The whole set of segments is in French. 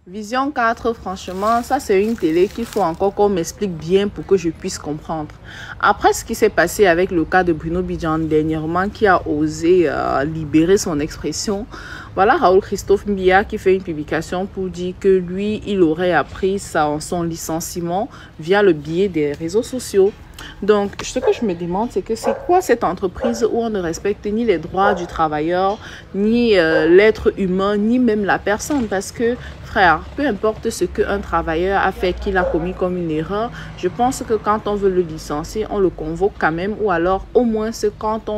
Vision 4, franchement, ça c'est une télé qu'il faut encore qu'on m'explique bien pour que je puisse comprendre. Après ce qui s'est passé avec le cas de Bruno Bidjan dernièrement qui a osé libérer son expression, voilà Raoul Christophe Mbia qui fait une publication pour dire que lui, il aurait appris son licenciement via le biais des réseaux sociaux. Donc, ce que je me demande, c'est que c'est quoi cette entreprise où on ne respecte ni les droits du travailleur, ni l'être humain, ni même la personne. Parce que, frère, peu importe ce qu'un travailleur a fait, qu'il a commis comme une erreur, je pense que quand on veut le licencier, on le convoque quand même. Ou alors, au moins, c'est quand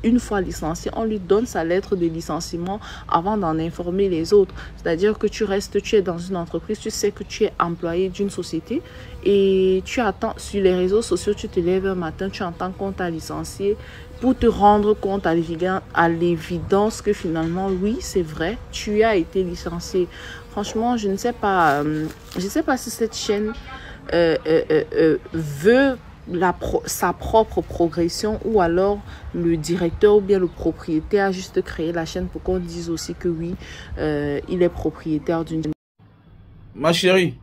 une fois licencié, on lui donne sa lettre de licenciement avant d'en informer les autres. C'est-à-dire que tu es dans une entreprise, tu sais que tu es employé d'une société et tu attends sur les réseaux sociaux, tu te lèves un matin, tu entends qu'on t'a licencié pour te rendre compte à l'évidence que finalement, oui, c'est vrai, tu as été licencié. Franchement, je ne sais pas si cette chaîne veut sa propre progression ou alors le directeur ou bien le propriétaire a juste créé la chaîne pour qu'on dise aussi que oui, il est propriétaire d'une chaîne. Ma chérie,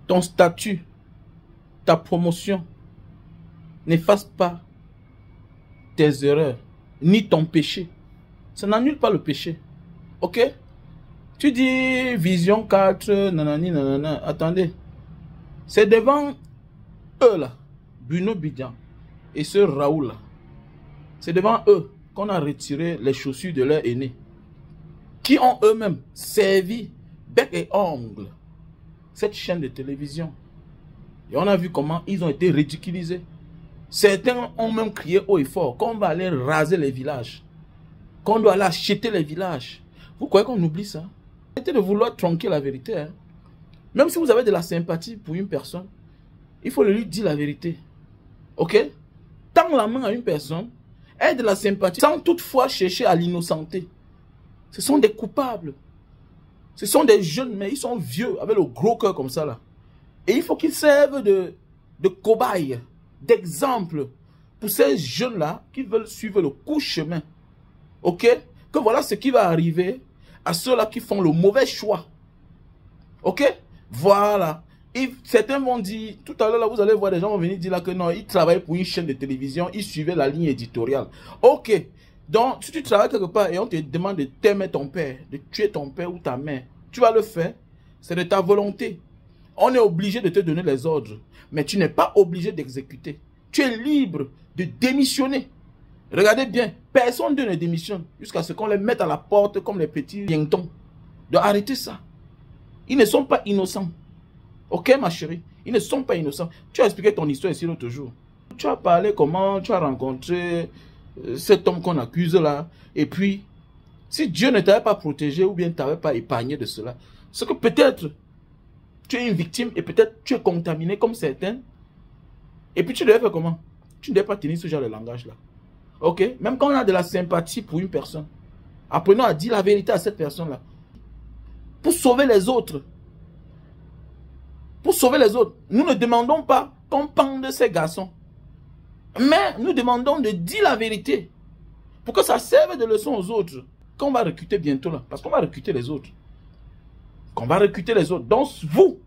ton statut, ta promotion n'efface pas tes erreurs, ni ton péché. Ça n'annule pas le péché. Ok? Tu dis Vision 4, nanani, nanana. Attendez. C'est devant eux là, Bruno Bidjan et ce Raoul là. C'est devant eux qu'on a retiré les chaussures de leur aîné. Qui ont eux-mêmes servi bec et ongle cette chaîne de télévision. Et on a vu comment ils ont été ridiculisés. Certains ont même crié haut et fort qu'on va aller raser les villages. Qu'on doit aller acheter les villages. Vous croyez qu'on oublie ça? Arrêtez de vouloir tronquer la vérité. Hein? Même si vous avez de la sympathie pour une personne, il faut lui dire la vérité. Ok? Tends la main à une personne, aie de la sympathie, sans toutefois chercher à l'innocenter. Ce sont des coupables. Ce sont des jeunes, mais ils sont vieux, avec le gros cœur comme ça là. Et il faut qu'ils servent de cobayes, d'exemple pour ces jeunes-là qui veulent suivre le court chemin. Ok? Que voilà ce qui va arriver à ceux-là qui font le mauvais choix. Ok? Voilà. Et certains vont dire, tout à l'heure, là, vous allez voir des gens vont venir dire là que non, ils travaillent pour une chaîne de télévision, ils suivaient la ligne éditoriale. Ok. Donc, si tu travailles quelque part et on te demande de t'aimer ton père, de tuer ton père ou ta mère, tu vas le faire. C'est de ta volonté. On est obligé de te donner les ordres, mais tu n'es pas obligé d'exécuter. Tu es libre de démissionner. Regardez bien, personne ne démissionne jusqu'à ce qu'on les mette à la porte comme les petits yingtons. Donc arrêtez ça. Ils ne sont pas innocents. Ok ma chérie, ils ne sont pas innocents. Tu as expliqué ton histoire ici l'autre jour. Tu as parlé comment tu as rencontré cet homme qu'on accuse là. Et puis, si Dieu ne t'avait pas protégé ou bien ne t'avait pas épargné de cela, c'est que peut-être tu es une victime et peut-être tu es contaminé comme certains. Et puis tu devais faire comment? Tu ne devais pas tenir ce genre de langage là. Ok? Même quand on a de la sympathie pour une personne, apprenons à dire la vérité à cette personne là. Pour sauver les autres. Pour sauver les autres. Nous ne demandons pas qu'on pende ces garçons. Mais nous demandons de dire la vérité. Pour que ça serve de leçon aux autres. Qu'on va recruter bientôt là. Parce qu'on va recruter les autres. Qu'on va recruter les autres. Donc vous,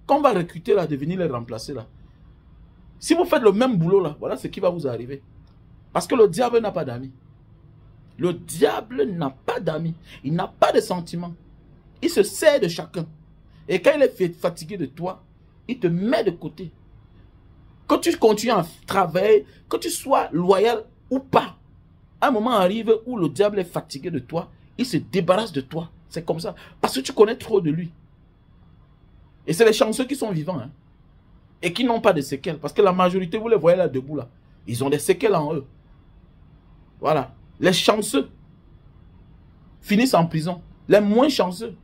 qu'on va recruter là, de venir les remplacer là. Si vous faites le même boulot là, voilà ce qui va vous arriver. Parce que le diable n'a pas d'amis. Le diable n'a pas d'amis. Il n'a pas de sentiments. Il se sert de chacun. Et quand il est fatigué de toi, il te met de côté. Que tu continues à travailler, que tu sois loyal ou pas, un moment arrive où le diable est fatigué de toi, il se débarrasse de toi. C'est comme ça. Parce que tu connais trop de lui. Et c'est les chanceux qui sont vivants. Hein, et qui n'ont pas de séquelles. Parce que la majorité, vous les voyez là debout là. Ils ont des séquelles en eux. Voilà. Les chanceux finissent en prison. Les moins chanceux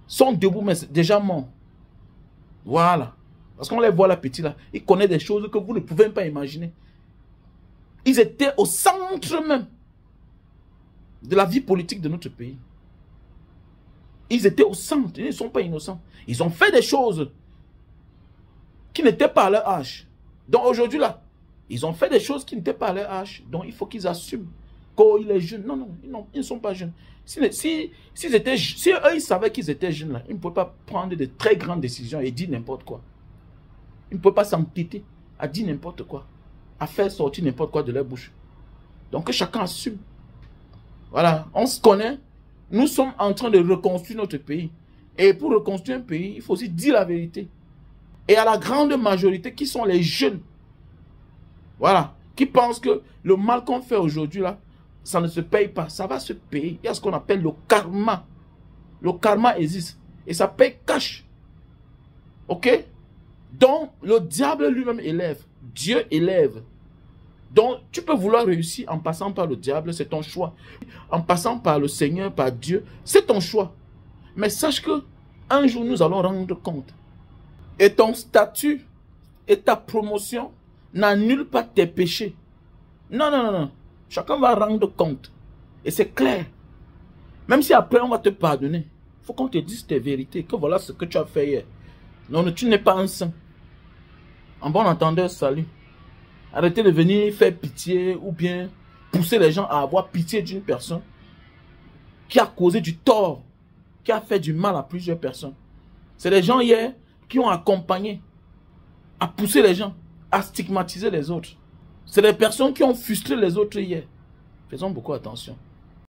sont debout mais déjà morts. Voilà. Parce qu'on les voit là petits là. Ils connaissent des choses que vous ne pouvez pas imaginer. Ils étaient au centre même de la vie politique de notre pays. Ils étaient au centre. Ils ne sont pas innocents. Ils ont fait des choses qui n'étaient pas à leur âge. Donc aujourd'hui là, ils ont fait des choses qui n'étaient pas à leur âge. Donc il faut qu'ils assument. il est jeune. Non, non, ils ne sont pas jeunes. Si eux, ils savaient qu'ils étaient jeunes, là, ils ne pouvaient pas prendre de très grandes décisions et dire n'importe quoi. Ils ne pouvaient pas s'entêter à dire n'importe quoi, à faire sortir n'importe quoi de leur bouche. Donc que chacun assume. Voilà, on se connaît. Nous sommes en train de reconstruire notre pays. Et pour reconstruire un pays, il faut aussi dire la vérité. Et à la grande majorité qui sont les jeunes, voilà, qui pensent que le mal qu'on fait aujourd'hui, là, ça ne se paye pas. Ça va se payer. Il y a ce qu'on appelle le karma. Le karma existe. Et ça paye cash. Ok? Donc, le diable lui-même élève. Dieu élève. Donc, tu peux vouloir réussir en passant par le diable, c'est ton choix. En passant par le Seigneur, par Dieu, c'est ton choix. Mais sache que un jour, nous allons rendre compte. Et ton statut et ta promotion n'annulent pas tes péchés. Non, non, non, non. Chacun va rendre compte. Et c'est clair. Même si après, on va te pardonner. Il faut qu'on te dise tes vérités. Que voilà ce que tu as fait hier. Non, non, tu n'es pas un saint. En bon entendeur, salut. Arrêtez de venir faire pitié ou bien pousser les gens à avoir pitié d'une personne qui a causé du tort, qui a fait du mal à plusieurs personnes. C'est les gens hier qui ont accompagné à pousser les gens, à stigmatiser les autres. C'est les personnes qui ont frustré les autres hier. Faisons beaucoup attention.